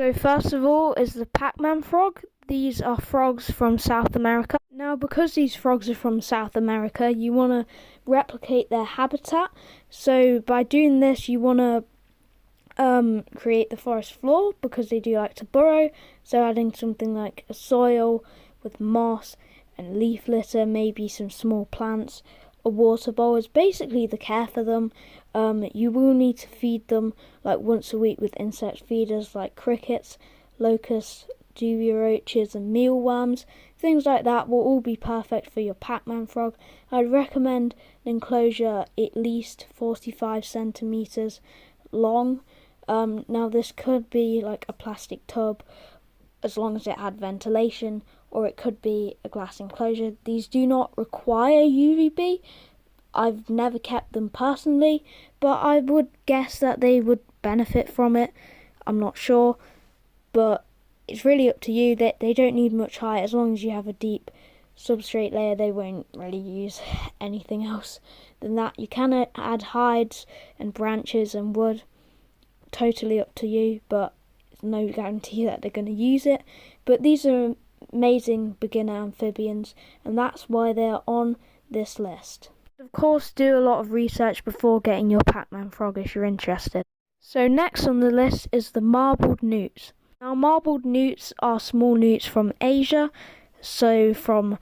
So first of all is the Pac-man frog. These are frogs from South America. Now, because these frogs are from South America, you want to replicate their habitat. So by doing this, you want to create the forest floor, because they do like to burrow. So adding something like a soil with moss and leaf litter, maybe some small plants, a water bowl is basically the care for them. You will need to feed them like once a week with insect feeders like crickets, locusts, dewey roaches and mealworms. Things like that will all be perfect for your Pac-man frog. I'd recommend an enclosure at least 45 centimeters long. Now this could be like a plastic tub as long as it had ventilation, or it could be a glass enclosure. These do not require UVB. I've never kept them personally, but I would guess that they would benefit from it. I'm not sure, but it's really up to you. They don't need much height. As long as you have a deep substrate layer, they won't really use anything else than that. You can add hides and branches and wood, totally up to you, but no guarantee that they're going to use it. But these are amazing beginner amphibians, and that's why they're on this list. Of course, do a lot of research before getting your Pac-man frog if you're interested. So next on the list is the marbled newts. Now, marbled newts are small newts from Asia, so from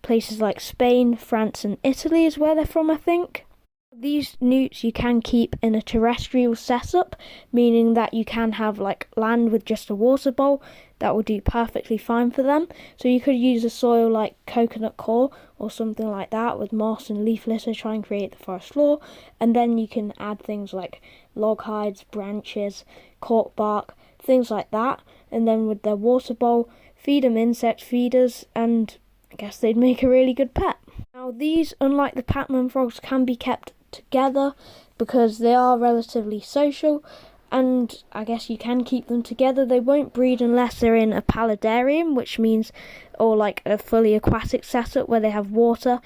places like Spain, France and Italy is where they're from, I think. These newts you can keep in a terrestrial setup, meaning that you can have like land with just a water bowl. That will do perfectly fine for them. So you could use a soil like coconut coir or something like that with moss and leaf litter, try and create the forest floor, and then you can add things like log hides, branches, cork bark, things like that, and then with their water bowl, feed them insect feeders, and I guess they'd make a really good pet. Now these, unlike the Pac-man frogs, can be kept together because they are relatively social, and I guess you can keep them together. They won't breed unless they're in a paludarium, which means, or like a fully aquatic setup where they have water,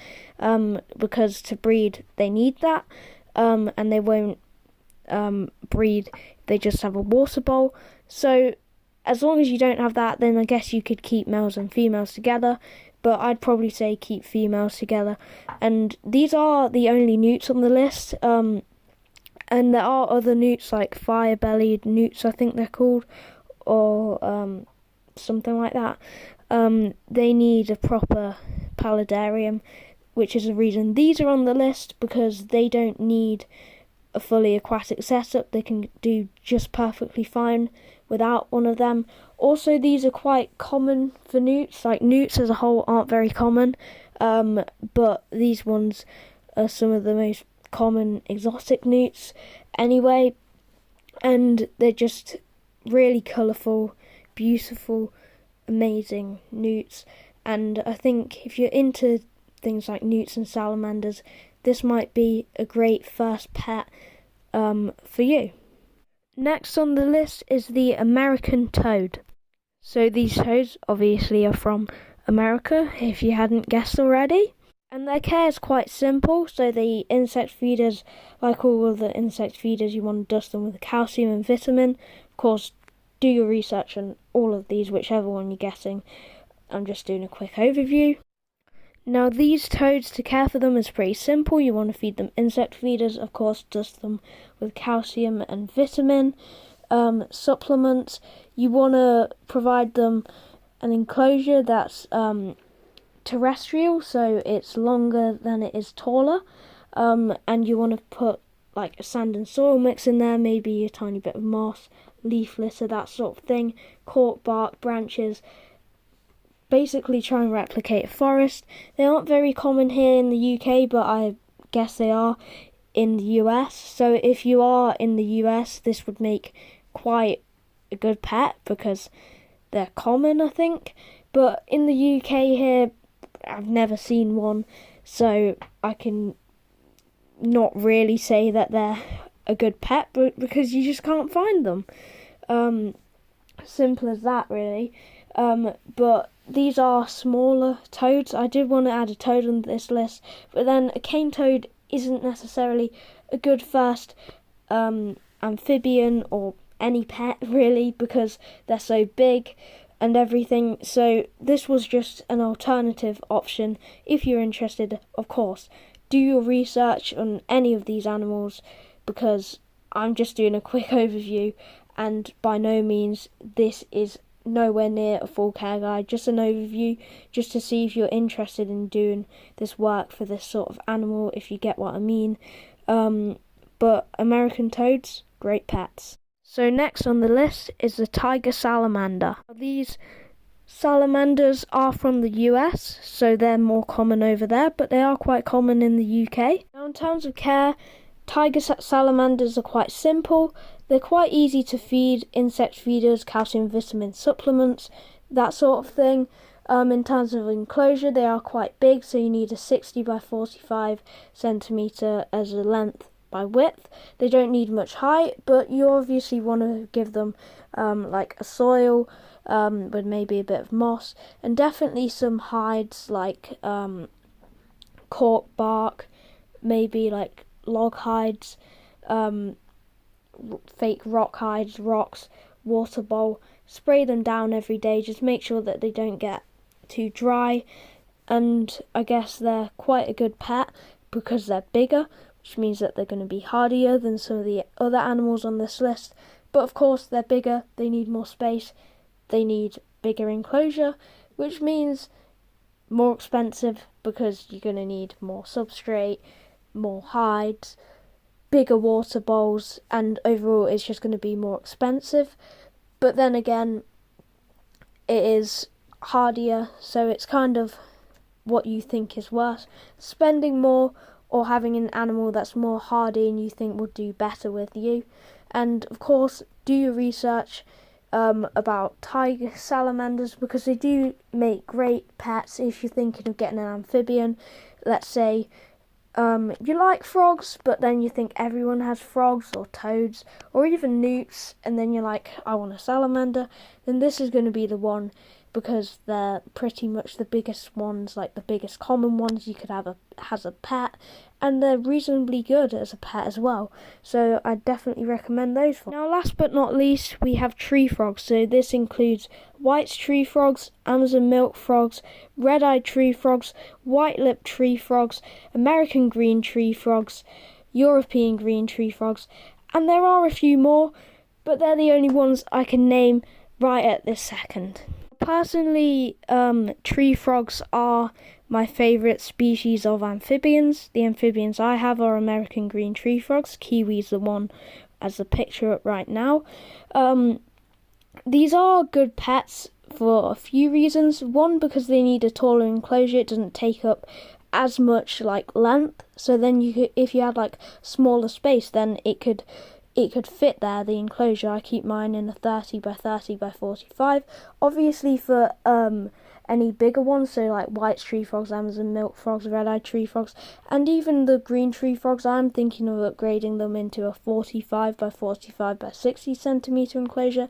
because to breed they need that, and they won't breed if they just have a water bowl. So as long as you don't have that, then I guess you could keep males and females together, but I'd probably say keep females together. And these are the only newts on the list, and there are other newts like fire-bellied newts, I think they're called, or something like that. They need a proper paludarium, which is the reason these are on the list, because they don't need a fully aquatic setup. They can do just perfectly fine without one of them. Also, these are quite common for newts. Like, newts as a whole aren't very common, but these ones are some of the most common exotic newts anyway, and they're just really colourful, beautiful, amazing newts. And I think if you're into things like newts and salamanders, this might be a great first pet for you. Next on the list is the American toad. So these toads obviously are from America, if you hadn't guessed already. And their care is quite simple. So the insect feeders, like all of the insect feeders, you want to dust them with calcium and vitamin. Of course, do your research on all of these, whichever one you're getting. I'm just doing a quick overview. Now these toads, to care for them is pretty simple. You want to feed them insect feeders, of course, dust them with calcium and vitamin. Supplements, you want to provide them an enclosure that's terrestrial, so it's longer than it is taller, and you want to put like a sand and soil mix in there, maybe a tiny bit of moss, leaf litter, that sort of thing, cork bark, branches. Basically try and replicate a forest. They aren't very common here in the UK, but I guess they are in the US. So if you are in the US, this would make quite a good pet because they're common, I think. But in the UK here, I've never seen one, so I can not really say that they're a good pet, but because you just can't find them. Simple as that, really. But these are smaller toads. I did want to add a toad on this list, but then a cane toad isn't necessarily a good first amphibian or any pet really, because they're so big and everything. So this was just an alternative option. If you're interested, of course, do your research on any of these animals, because I'm just doing a quick overview, and by no means this is nowhere near a full care guide, just an overview, just to see if you're interested in doing this work for this sort of animal, if you get what I mean. But American toads, great pets. So next on the list is the tiger salamander. These salamanders are from the US, so they're more common over there, but they are quite common in the UK. Now in terms of care, tiger salamanders are quite simple. They're quite easy to feed, insect feeders, calcium, vitamin supplements, that sort of thing. In terms of enclosure, they are quite big, so you need a 60 by 45 centimetre as a length by width. They don't need much height, but you obviously want to give them like a soil with maybe a bit of moss, and definitely some hides like cork bark, maybe like log hides, fake rock hides, rocks, water bowl. Spray them down every day, just make sure that they don't get too dry. And I guess they're quite a good pet because they're bigger, which means that they're going to be hardier than some of the other animals on this list. But of course they're bigger, they need more space, they need bigger enclosure, which means more expensive because you're going to need more substrate, more hides, bigger water bowls, and overall it's just going to be more expensive. But then again, it is hardier, so it's kind of what you think is worse, spending more or having an animal that's more hardy and you think would do better with you. And of course, do your research about tiger salamanders, because they do make great pets if you're thinking of getting an amphibian. Let's say you like frogs, but then you think everyone has frogs or toads or even newts, and then you're like, I want a salamander, then this is going to be the one, because they're pretty much the biggest ones, like the biggest common ones you could have as a pet, and they're reasonably good as a pet as well. So I definitely recommend those. Now last but not least, we have tree frogs. So this includes White's tree frogs, Amazon milk frogs, red-eyed tree frogs, white-lipped tree frogs, American green tree frogs, European green tree frogs, and there are a few more, but they're the only ones I can name right at this second. Personally, tree frogs are my favourite species of amphibians. The amphibians I have are American green tree frogs. Kiwi's the one as the picture up right now. These are good pets for a few reasons. One, because they need a taller enclosure, it doesn't take up as much like length. So then you could, if you had like smaller space, then it could fit there, the enclosure. I keep mine in a 30 by 30 by 45. Obviously for any bigger ones, so like White's tree frogs, Amazon milk frogs, red-eyed tree frogs, and even the green tree frogs, I'm thinking of upgrading them into a 45 by 45 by 60 centimetre enclosure,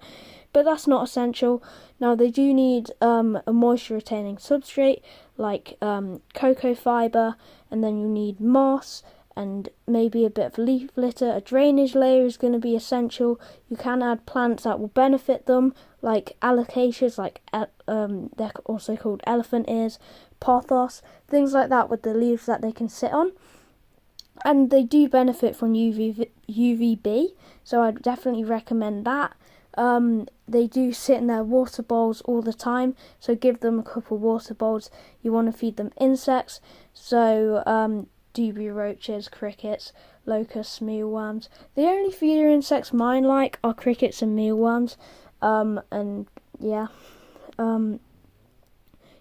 but that's not essential. Now they do need a moisture retaining substrate like cocoa fibre, and then you need moss, and maybe a bit of leaf litter. A drainage layer is going to be essential. You can add plants that will benefit them, like alocasias, like they're also called elephant ears, pothos, things like that with the leaves that they can sit on. And they do benefit from UVB, so I'd definitely recommend that. They do sit in their water bowls all the time, so give them a couple water bowls. You want to feed them insects, so dubia roaches, crickets, locusts, mealworms. The only feeder insects mine like are crickets and mealworms. And yeah, you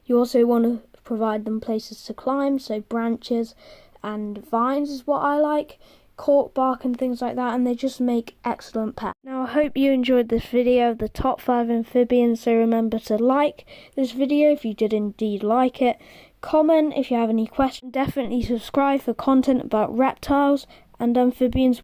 also want to provide them places to climb, so branches and vines is what I like, cork bark and things like that, and they just make excellent pets. Now I hope you enjoyed this video of the top 5 amphibians, so remember to like this video if you did indeed like it. Comment if you have any questions. Definitely subscribe for content about reptiles and amphibians.